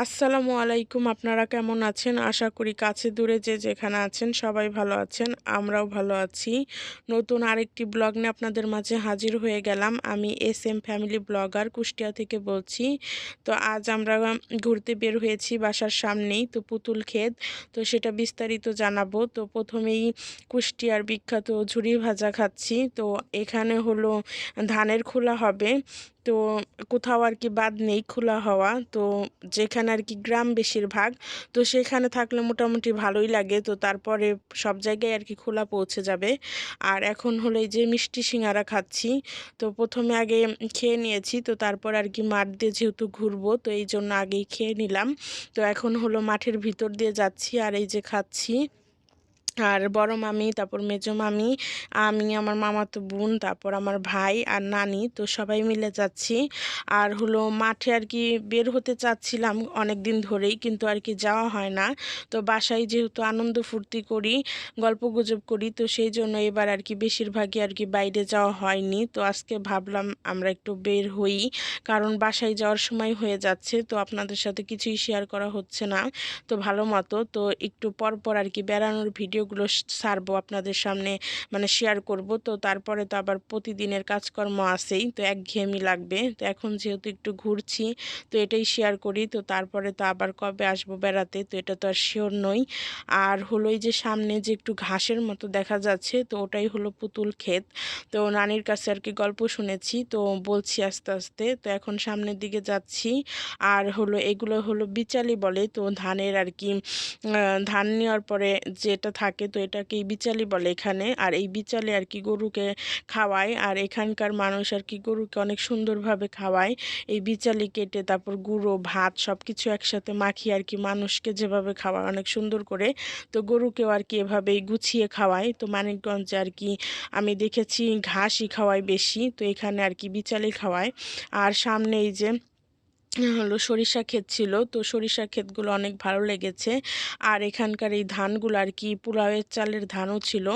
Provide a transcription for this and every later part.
আসসালামু আলাইকুম। আপনারা কেমন আছেন? আশা করি কাছে দূরে যে যেখানে আছেন সবাই ভালো আছেন। আমরাও ভালো আছি। নতুন আরেকটি ব্লগ নিয়ে আপনাদের মাঝে হাজির হয়ে গেলাম। আমি এসএম ফ্যামিলি ব্লগার কুষ্টিয়া থেকে বলছি। তো আজ আমরা ঘুরতে বের হয়েছি বাসার সামনেই তো পুতুল ক্ষেত। তো সেটা বিস্তারিত জানাবো। তো প্রথমেই কুষ্টিয়ার বিখ্যাত ঝুরি ভাজা খাচ্ছি। তো এখানে হলো ধানের খোলা হবে। তো কোথাও আর কি বাদ নেই খোলা হওয়া। তো যেখানে আর কি গ্রাম বেশিরভাগ, তো সেখানে থাকলে মোটামুটি ভালোই লাগে। তো তারপরে সব জায়গায় আর কি খোলা পৌঁছে যাবে। আর এখন হলো এই যে মিষ্টি সিঙ্গারা খাচ্ছি। তো প্রথমে আগে খেয়ে নিয়েছি, তো তারপর আর কি মাঠ দিয়ে যেহেতু ঘুরবো তো এই জন্য আগেই খেয়ে নিলাম। তো এখন হলো মাঠের ভিতর দিয়ে যাচ্ছি আর এই যে খাচ্ছি। আর বড় মামি, তারপর মেজো মামি, আমি, আমার মামাতো বোন, তারপর আমার ভাই আর নানি, তো সবাই মিলে যাচ্ছি। আর হলো মাঠে আর কি বের হতে চাচ্ছিলাম অনেক দিন ধরেই, কিন্তু আর কি যাওয়া হয় না। তো বাসায় যেহেতু আনন্দ ফুর্তি করি, গল্পগুজব করি, তো সেই জন্য এবার আর কি বেশিরভাগই আর কি বাইরে যাওয়া হয়নি। তো আজকে ভাবলাম আমরা একটু বের হই, কারণ বাসায় যাওয়ার সময় হয়ে যাচ্ছে, তো আপনাদের সাথে কিছুই শেয়ার করা হচ্ছে না। তো ভালো মতো তো একটু পর পর আর কি বেড়ানোর ভিডিওগুলো ছাড়বো আপনাদের সামনে, মানে শেয়ার করব। তো তারপরে তো আবার প্রতিদিনের কাজকর্ম আছেই, তো একঘেয়েমি লাগবে। তো এখন যেহেতু একটু ঘুরছি তো এটাই শেয়ার করি। তো তারপরে তো আবার কবে আসবো বেড়াতে তো এটা তো আর শিওর নই। আর হলো এই যে সামনে যে একটু ঘাসের মতো দেখা যাচ্ছে, তো ওটাই হলো পুতুল ক্ষেত। তো নানির কাছে আর কি গল্প শুনেছি, তো বলছি আস্তে আস্তে। তো এখন সামনের দিকে যাচ্ছি। আর হলো এগুলো হলো বিচালি বলে, তো ধানের আর কি ধান নেওয়ার পরে যেটা থাকে তো এটাকেই বিচালি বলে এখানে। আর এই বিচালি আর কি গরুকে খাওয়ায়, আর এখানকার মানুষ আর কি গরুকে অনেক সুন্দরভাবে খাওয়ায়। এই বিচালি কেটে তারপর গুঁড়ো ভাত সব কিছু একসাথে মাখিয়ে আর কি মানুষকে যেভাবে খাওয়ায় অনেক সুন্দর করে, তো গরুকেও আর কি এভাবেই গুছিয়ে খাওয়ায়। তো মানিকগঞ্জে আর কি আমি দেখেছি ঘাসই খাওয়ায় বেশি, তো এখানে আর কি বিচালি খাওয়ায়। আর সামনে এই যে হলো সরিষা ক্ষেত ছিল, তো সরিষা ক্ষেতগুলো অনেক ভালো লেগেছে। আর এখানকার এই ধানগুলো আর কি পোলাওয়ের চালের ধানও ছিল,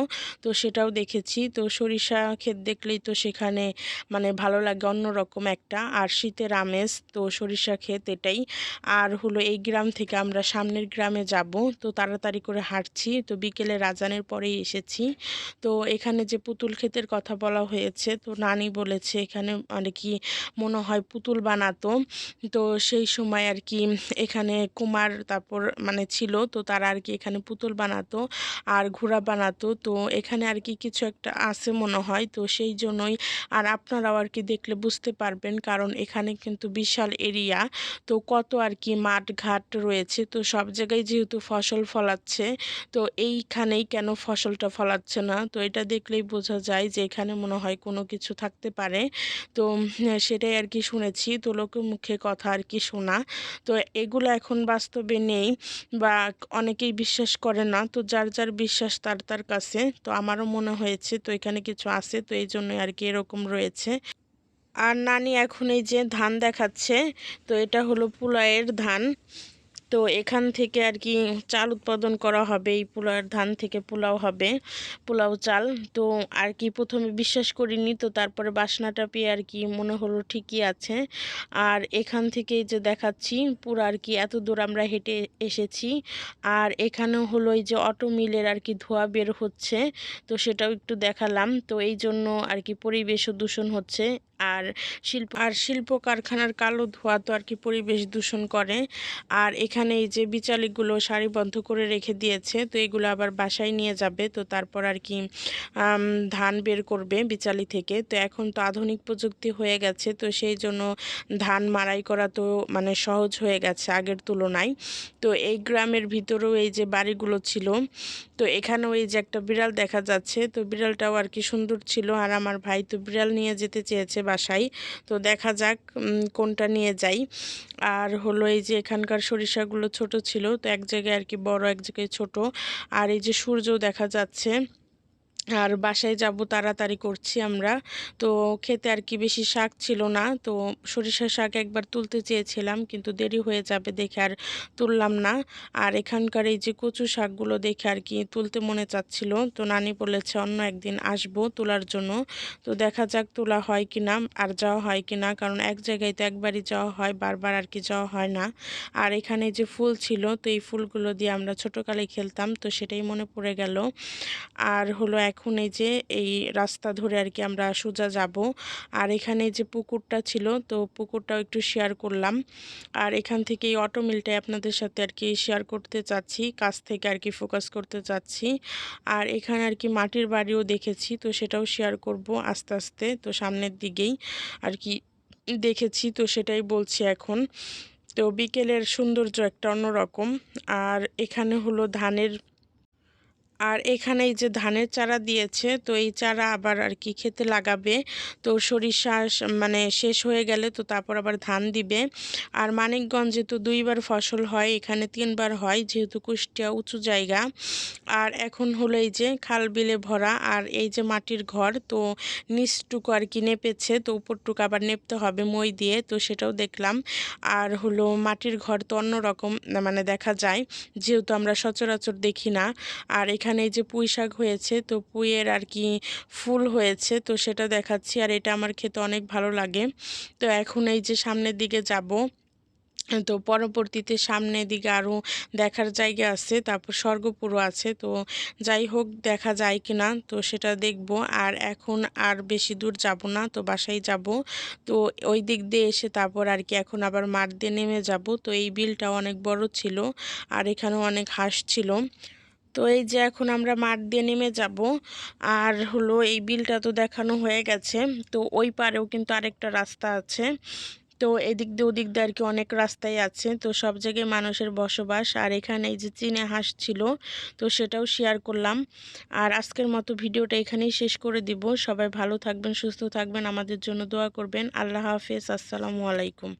তো সেটাও দেখেছি। তো সরিষা ক্ষেত দেখলেই তো সেখানে মানে ভালো লাগে অন্যরকম একটা, আর শীতের আমেজ তো সরিষা ক্ষেত এটাই। আর হলো এই গ্রাম থেকে আমরা সামনের গ্রামে যাব, তো তাড়াতাড়ি করে হাঁটছি। তো বিকেলে রাজানের পরেই এসেছি। তো এখানে যে পুতুল ক্ষেতের কথা বলা হয়েছে, তো নানি বলেছে এখানে মানে কি মনে হয় পুতুল বানাতো। তো সেই সময় আর কি এখানে কুমার তারপর মানে ছিল, তো তারা আর কি এখানে পুতুল বানাতো আর ঘোড়া বানাতো। তো এখানে আর কি কিছু একটা আছে মনে হয়, তো সেই জন্যই। আর আপনারাও আর কি দেখলে বুঝতে পারবেন, কারণ এখানে কিন্তু বিশাল এরিয়া, তো কত আর কি মাঠ ঘাট রয়েছে। তো সব জায়গায় যেহেতু ফসল ফলাচ্ছে, তো এইখানেই কেন ফসলটা ফলাচ্ছে না, তো এটা দেখলেই বোঝা যায় যে এখানে মনে হয় কোনো কিছু থাকতে পারে। তো সেটাই আর কি শুনেছি, তো লোকের মুখে কথা আর কি শোনা। তো এগুলো এখন বাস্তবে নেই বা অনেকেই বিশ্বাস করে না, তো যার যার বিশ্বাস তার তার কাছে। তো আমারও মনে হয়েছে তো এখানে কিছু আছে, তো এই জন্যই আর কি এরকম রয়েছে। আর নানি এখন এই যে ধান দেখাচ্ছে, তো এটা হলো পুলায়ের ধান। তো এখান থেকে আর কি চাল উৎপাদন করা হবে, এই পোলাওয়ের ধান থেকে পোলাও হবে, পোলাও চাল। তো আর কি প্রথমে বিশ্বাস করিনি, তো তারপরে বাসনাটা পেয়ে আর কি মনে হলো ঠিকই আছে। আর এখান থেকে এই যে দেখাচ্ছি পুরো আর কি এত দূর আমরা হেঁটে এসেছি। আর এখানেও হলো এই যে অটো মিলের আর কি ধোঁয়া বের হচ্ছে, তো সেটাও একটু দেখালাম। তো এই জন্য আর কি পরিবেশও দূষণ হচ্ছে। আর শিল্প কারখানার কালো ধোঁয়া তো আর কি পরিবেশ দূষণ করে। আর এখানে এই যে বিচালিগুলো সারিবদ্ধ করে রেখে দিয়েছে, তো এগুলো আবার বাসায় নিয়ে যাবে। তো তারপর আর কি ধান বের করবে বিচালি থেকে। তো এখন তো আধুনিক প্রযুক্তি হয়ে গেছে, তো সেই জন্য ধান মাড়াই করা তো মানে সহজ হয়ে গেছে আগের তুলনায়। তো এই গ্রামের ভিতরেও এই যে বাড়িগুলো ছিল, তো এখানেও এই যে একটা বিড়াল দেখা যাচ্ছে, তো বিড়ালটাও আর কি সুন্দর ছিল। আর আমার ভাই তো বিড়াল নিয়ে যেতে চেয়েছে বাসায়, তো দেখা যাক কোনটা নিয়ে যাই। আর হলো এই যে এখানকার সরিষাগুলো ছোট ছিল, তো এক জায়গায় আর কি বড়, এক জায়গায় ছোট। আর এই যে সূর্য দেখা যাচ্ছে, আর বাসায় যাব তাড়াতাড়ি করছি আমরা। তো খেতে আর কি বেশি শাক ছিল না, তো সরিষার শাক একবার তুলতে চেয়েছিলাম কিন্তু দেরি হয়ে যাবে দেখে আর তুললাম না। আর এখানকার এই যে কচু শাকগুলো দেখে আর কি তুলতে মনে চাচ্ছিল, তো নানি বলেছে অন্য একদিন আসবো তোলার জন্য। তো দেখা যাক তোলা হয় কি না আর যাওয়া হয় কি না, কারণ এক জায়গায় তো একবারই যাওয়া হয়, বারবার আর কি যাওয়া হয় না। আর এখানে যে ফুল ছিল, তো এই ফুলগুলো দিয়ে আমরা ছোটোকালে খেলতাম, তো সেটাই মনে পড়ে গেল। আর হলো এখন এই যে এই রাস্তা ধরে আর কি আমরা সোজা যাব। আর এখানে যে পুকুরটা ছিল, তো পুকুরটাও একটু শেয়ার করলাম। আর এখান থেকে এই অটো মিলটাই আপনাদের সাথে আর কি শেয়ার করতে চাচ্ছি, কাছ থেকে আর কি ফোকাস করতে চাচ্ছি। আর এখানে আর কি মাটির বাড়িও দেখেছি, তো সেটাও শেয়ার করব আস্তে আস্তে, তো সামনের দিকেই আর কি দেখেছি, তো সেটাই বলছি এখন। তো বিকেলের সৌন্দর্য একটা অন্যরকম। আর এখানে হলো ধানের, আর এখানে এই যে ধানের চারা দিয়েছে, তো এই চারা আবার আর কি খেতে লাগাবে। তো সরিষা মানে শেষ হয়ে গেলে তো তারপর আবার ধান দিবে। আর মানিকগঞ্জে তো 2বার ফসল হয়, এখানে 3বার হয়, যেহেতু কুষ্টিয়া উঁচু জায়গা। আর এখন হলো এই যে খাল বিলে ভরা, আর এই যে মাটির ঘর, তো নিচটুকু আর কি নেপেছে, তো উপরটুকু আবার নেপতে হবে মই দিয়ে, তো সেটাও দেখলাম। আর হলো মাটির ঘর তো অন্যরকম মানে দেখা যায়, যেহেতু আমরা সচরাচর দেখি না। আর এখানে এই যে পুঁই শাক হয়েছে, তো পুঁইয়ের আর কি ফুল হয়েছে, তো সেটা দেখাচ্ছি। আর এটা আমার খেতে অনেক ভালো লাগে। তো এখন এই যে সামনের দিকে যাব, তো পরবর্তীতে সামনের দিকে আরও দেখার জায়গা আছে, তারপর স্বর্গপুরও আছে, তো যাই হোক দেখা যায় কি না তো সেটা দেখব। আর এখন আর বেশি দূর যাব না, তো বাসায় যাব। তো ওই দিক দিয়ে এসে তারপর আর কি এখন আবার মাঠ দিয়ে নেমে যাব। তো এই বিলটা অনেক বড় ছিল, আর এখানেও অনেক হাঁস ছিল। তো এই যে এখন আমরা মাঠ দিয়ে নেমে যাব। আর হলো এই বিলটা তো দেখানো হয়ে গেছে, তো ওই পারেও কিন্তু আরেকটা রাস্তা আছে। তো এদিক দিয়ে ওদিক দিয়ে আর কি অনেক রাস্তাই আছে, তো সব জায়গায় মানুষের বসবাস। আর এখানে এই যে চীনে হাঁস ছিল, তো সেটাও শেয়ার করলাম। আর আজকের মতো ভিডিওটা এখানেই শেষ করে দিব। সবাই ভালো থাকবেন, সুস্থ থাকবেন, আমাদের জন্য দোয়া করবেন। আল্লাহ হাফেজ, আসসালামু আলাইকুম।